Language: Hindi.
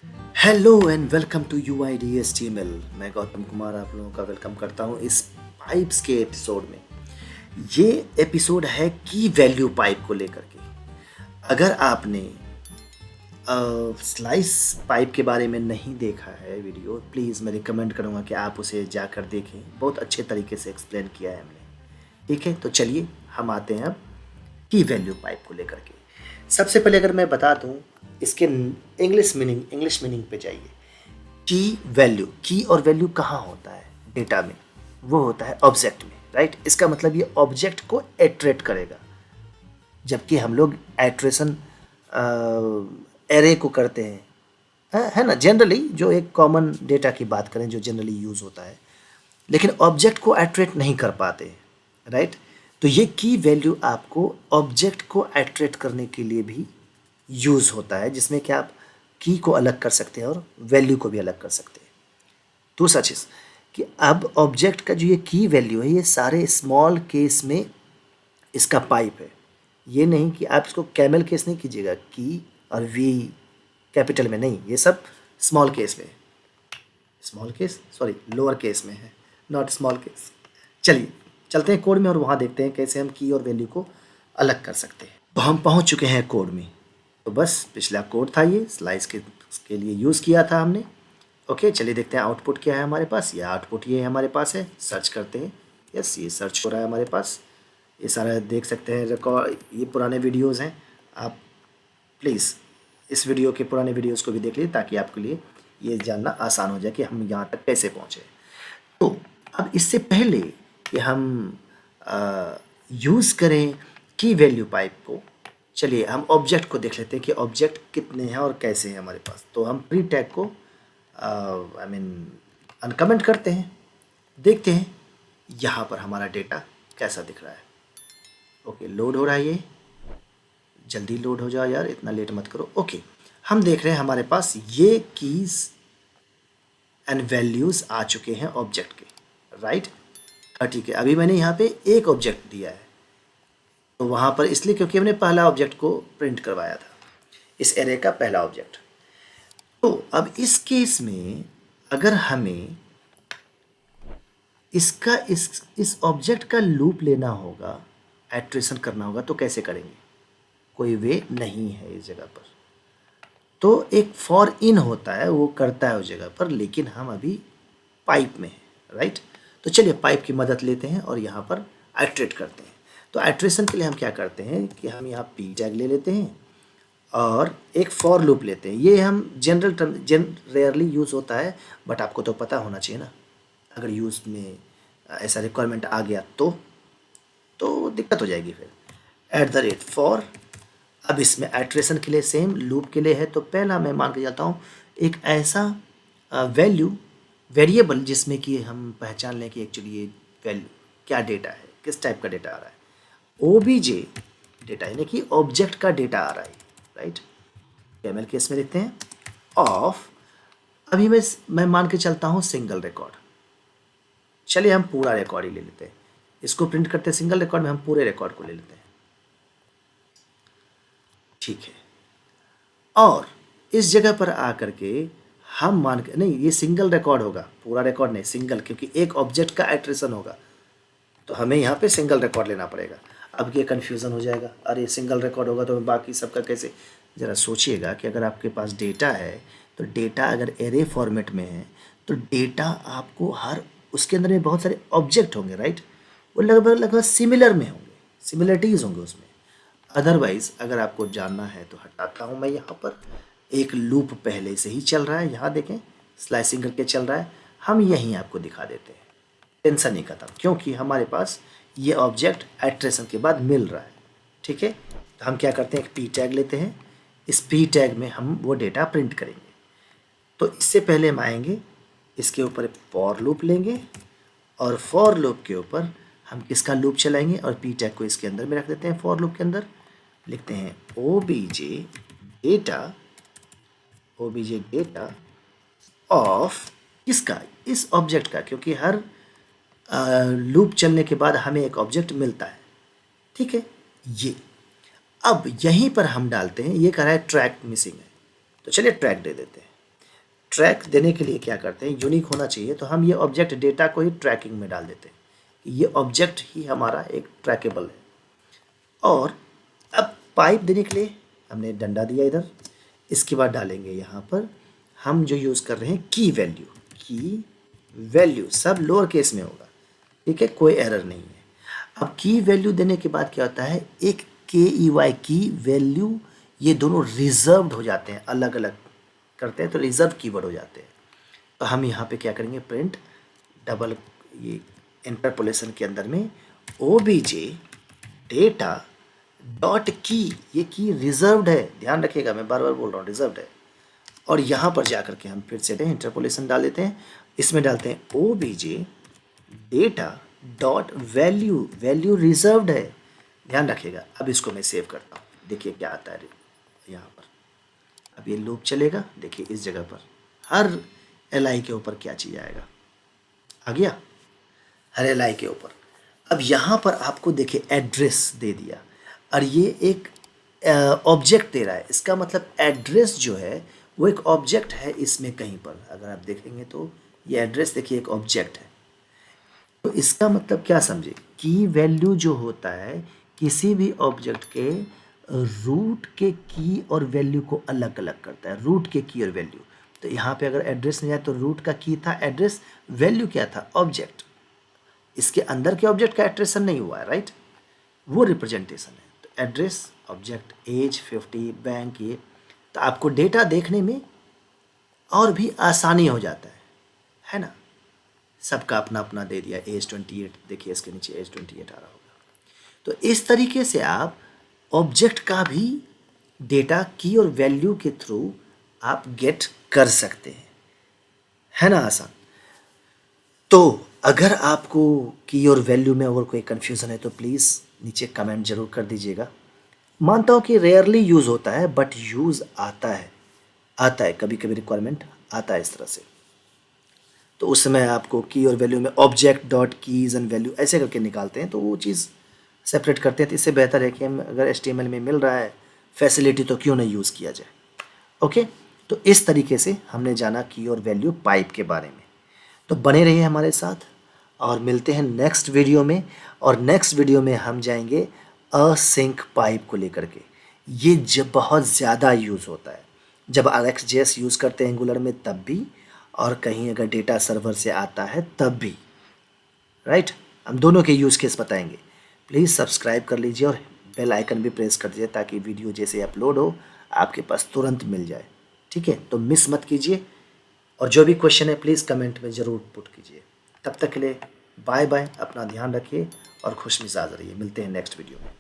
Hello and welcome to UIDSTML। मैं गौतम कुमार आप लोगों का वेलकम करता हूं इस पाइप्स के एपिसोड में। ये एपिसोड है की वैल्यू पाइप को लेकर के। अगर आपने स्लाइस पाइप के बारे में नहीं देखा है वीडियो, प्लीज़ मैं रिकमेंड करूंगा कि आप उसे जाकर देखें। बहुत अच्छे तरीके से एक्सप्लेन किया है हमने। ठीक है, तो चलिए हम आते हैं अब की वैल्यू पाइप को लेकर के। सबसे पहले अगर मैं बता दूं इसके इंग्लिश मीनिंग पे जाइए। की वैल्यू, की और वैल्यू कहाँ होता है डेटा में? वो होता है ऑब्जेक्ट में, राइट। इसका मतलब ये ऑब्जेक्ट को एट्रेट करेगा। जबकि हम लोग एट्रेशन एरे को करते हैं, है ना, जनरली जो एक कॉमन डेटा की बात करें जो जनरली यूज़ होता है, लेकिन ऑब्जेक्ट को एट्रेट नहीं कर पाते, राइट। तो ये की वैल्यू आपको ऑब्जेक्ट को एट्रेट करने के लिए भी यूज़ होता है, जिसमें कि आप की को अलग कर सकते हैं और वैल्यू को भी अलग कर सकते हैं। दूसरा चीज़ कि अब ऑब्जेक्ट का जो ये की वैल्यू है, ये सारे स्मॉल केस में इसका पाइप है। ये नहीं कि आप इसको कैमल केस नहीं कीजिएगा, की और वी कैपिटल में नहीं, ये सब स्मॉल केस में, small case sorry lower case में है, नॉट स्मॉल केस। चलिए चलते हैं कोड में और वहाँ देखते हैं कैसे हम की और वैल्यू को अलग कर सकते हैं। तो हम पहुँच चुके हैं कोड में। तो बस पिछला कोड था, ये स्लाइस के लिए यूज़ किया था हमने। ओके, चलिए देखते हैं आउटपुट क्या है हमारे पास। ये आउटपुट ये हमारे पास है, सर्च करते हैं। यस, ये सर्च हो रहा है हमारे पास। ये सारा देख सकते हैं रिकॉर्ड, ये पुराने वीडियोज़ हैं। आप प्लीज़ इस वीडियो के पुराने वीडियोज़ को भी देख लीजिए ताकि आपके लिए ये जानना आसान हो जाए कि हम यहाँ तक कैसे पहुँचे। तो अब इससे पहले कि हम यूज़ करें की वैल्यू पाइप को, चलिए हम ऑब्जेक्ट को देख लेते हैं कि ऑब्जेक्ट कितने हैं और कैसे हैं हमारे पास। तो हम प्री टैग को अनकमेंट करते हैं, देखते हैं यहाँ पर हमारा डेटा कैसा दिख रहा है। ओके, लोड हो रहा है, ये जल्दी लोड हो जाओ यार, इतना लेट मत करो। ओके, हम देख रहे हैं हमारे पास ये कीज़ एंड वैल्यूज़ आ चुके हैं ऑब्जेक्ट के, राइट। ठीक है, अभी मैंने यहाँ पे एक ऑब्जेक्ट दिया है, तो वहाँ पर इसलिए क्योंकि हमने पहला ऑब्जेक्ट को प्रिंट करवाया था, इस एरे का पहला ऑब्जेक्ट। तो अब इस केस में अगर हमें इसका इस ऑब्जेक्ट का लूप लेना होगा, एट्रेशन करना होगा, तो कैसे करेंगे? कोई वे नहीं है इस जगह पर। तो एक फॉर इन होता है, वो करता है उस जगह पर, लेकिन हम अभी पाइप में हैं, राइट। तो चलिए पाइप की मदद लेते हैं और यहाँ पर आइट्रेट करते हैं। तो आइट्रेशन के लिए हम क्या करते हैं कि हम यहाँ पी टैग ले लेते हैं और एक फॉर लूप लेते हैं। ये हम जनरल टर्म रेयरली यूज़ होता है, बट आपको तो पता होना चाहिए ना, अगर यूज़ में ऐसा रिक्वायरमेंट आ गया तो दिक्कत हो जाएगी फिर। @ फॉर, अब इसमें आइट्रेशन के लिए सेम, लूप के लिए है। तो पहला मैं मान के जाता हूँ एक ऐसा वेरिएबल जिसमें कि हम पहचान लें कि एक्चुअली ये वैल्यू क्या डेटा है, किस टाइप का डेटा आ रहा है। OBJ डेटा यानी कि ऑब्जेक्ट का डेटा आ रहा है, राइट। कैमल केस में लिखते हैं ऑफ, अभी मैं मान के चलता हूँ सिंगल रिकॉर्ड। चलिए हम पूरा रिकॉर्ड ही ले लेते हैं, इसको प्रिंट करते हैं सिंगल रिकॉर्ड में, हम पूरे रिकॉर्ड को ले लेते हैं, ठीक है। और इस जगह पर आकर के हम मान के, नहीं ये सिंगल रिकॉर्ड होगा, पूरा रिकॉर्ड नहीं, सिंगल, क्योंकि एक ऑब्जेक्ट का एट्रेशन होगा, तो हमें यहाँ पे सिंगल रिकॉर्ड लेना पड़ेगा। अब ये कन्फ्यूज़न हो जाएगा, अरे सिंगल रिकॉर्ड होगा तो बाकी सबका कैसे। ज़रा सोचिएगा कि अगर आपके पास डेटा है, तो डेटा अगर एरे फॉर्मेट में है, तो डेटा आपको हर उसके अंदर में बहुत सारे ऑब्जेक्ट होंगे, राइट। वो लगभग लगभग सिमिलर में होंगे, सिमिलरिटीज़ होंगे उसमें। अदरवाइज़ अगर आपको जानना है तो हटाता हूँ मैं यहाँ पर। एक लूप पहले से ही चल रहा है, यहाँ देखें स्लाइसिंग करके चल रहा है, हम यहीं आपको दिखा देते हैं। टेंशन नहीं खत्म, क्योंकि हमारे पास ये ऑब्जेक्ट एट्रेशन के बाद मिल रहा है, ठीक है। तो हम क्या करते हैं, एक पी टैग लेते हैं, इस पी टैग में हम वो डेटा प्रिंट करेंगे। तो इससे पहले हम आएंगे, इसके ऊपर एक फॉर लूप लेंगे और फॉर लूप के ऊपर हम किसका लूप चलाएंगे और पी टैग को इसके अंदर में रख देते हैं। फॉर लूप के अंदर लिखते हैं OBJ डेटा ऑफ किसका, इस ऑब्जेक्ट का, क्योंकि हर लूप चलने के बाद हमें एक ऑब्जेक्ट मिलता है, ठीक है। ये अब यहीं पर हम डालते हैं, ये कह रहा है ट्रैक मिसिंग है, तो चलिए ट्रैक दे देते हैं। ट्रैक देने के लिए क्या करते हैं, यूनिक होना चाहिए, तो हम ये ऑब्जेक्ट डेटा को ही ट्रैकिंग में डाल देते हैं। ये ऑब्जेक्ट ही हमारा एक ट्रैकेबल है। और अब पाइप देने के लिए हमने डंडा दिया इधर, इसके बाद डालेंगे यहाँ पर हम जो यूज़ कर रहे हैं की वैल्यू सब लोअर केस में होगा, ठीक है, कोई एरर नहीं है। अब की वैल्यू देने के बाद क्या होता है, एक KEY की वैल्यू, ये दोनों रिजर्व्ड हो जाते हैं, अलग अलग करते हैं तो रिजर्व कीवर्ड हो जाते हैं। तो हम यहाँ पे क्या करेंगे, प्रिंट डबल ये इंटरपोलेशन के अंदर में OBJ डेटा डॉट की, ये की रिजर्व्ड है, ध्यान रखिएगा, मैं बार बार बोल रहा हूँ रिजर्व्ड है। और यहाँ पर जा करके हम फिर से इंटरपोलेशन डाल देते हैं, इसमें डालते हैं OBJ data dot value reserved है, ध्यान रखिएगा। अब इसको मैं सेव करता हूँ, देखिए क्या आता है यहाँ पर। अब ये लूप चलेगा, देखिए इस जगह पर हर LI के ऊपर क्या चीज़ आएगा, आ गया हर LI के ऊपर। अब यहाँ पर आपको देखिए एड्रेस दे दिया, और ये एक ऑब्जेक्ट दे रहा है, इसका मतलब एड्रेस जो है वो एक ऑब्जेक्ट है इसमें कहीं पर। अगर आप देखेंगे तो ये एड्रेस देखिए एक ऑब्जेक्ट है। तो इसका मतलब क्या समझे, की वैल्यू जो होता है किसी भी ऑब्जेक्ट के रूट के की और वैल्यू को अलग अलग करता है, रूट के की और वैल्यू। तो यहाँ पे अगर एड्रेस नहीं आया तो रूट का की था एड्रेस, वैल्यू क्या था ऑब्जेक्ट, इसके अंदर के ऑब्जेक्ट का एड्रेसन नहीं हुआ है, राइट, वो रिप्रेजेंटेशन है। तो एड्रेस ऑब्जेक्ट एज 50 बैंक ये, तो आपको डेटा देखने में और भी आसानी हो जाता है ना। सबका अपना अपना दे दिया, एज 28, देखिए इसके नीचे एज 28 आ रहा होगा। तो इस तरीके से आप ऑब्जेक्ट का भी डेटा की और वैल्यू के थ्रू आप गेट कर सकते हैं, है ना आसान। तो अगर आपको की और वैल्यू में अगर कोई कन्फ्यूज़न है तो प्लीज़ नीचे कमेंट ज़रूर कर दीजिएगा। मानता हूँ कि रेयरली यूज़ होता है, बट यूज़ आता है कभी कभी रिक्वायरमेंट आता है इस तरह से। तो उस समय आपको की और वैल्यू में object dot keys and value ऐसे करके निकालते हैं, तो वो चीज़ सेपरेट करते हैं। तो इससे बेहतर है कि हम अगर HTML में मिल रहा है फैसिलिटी तो क्यों नहीं यूज़ किया जाए। ओके, तो इस तरीके से हमने जाना की और वैल्यू पाइप के बारे में। तो बने रहिए हमारे साथ और मिलते हैं नेक्स्ट वीडियो में। और नेक्स्ट वीडियो में हम जाएंगे असिंक पाइप को लेकर के। ये जब बहुत ज़्यादा यूज़ होता है, जब RxJS यूज़ करते हैं एंगुलर में तब भी, और कहीं अगर डेटा सर्वर से आता है तब भी, राइट। हम दोनों के यूज़ केस बताएंगे। प्लीज़ सब्सक्राइब कर लीजिए और बेल आइकन भी प्रेस कर दीजिए ताकि वीडियो जैसे अपलोड हो आपके पास तुरंत मिल जाए, ठीक है। तो मिस मत कीजिए, और जो भी क्वेश्चन है प्लीज़ कमेंट में ज़रूर पुट कीजिए। तब तक के लिए बाय बाय, अपना ध्यान रखिए और खुश मिजाज रहिए। मिलते हैं नेक्स्ट वीडियो में।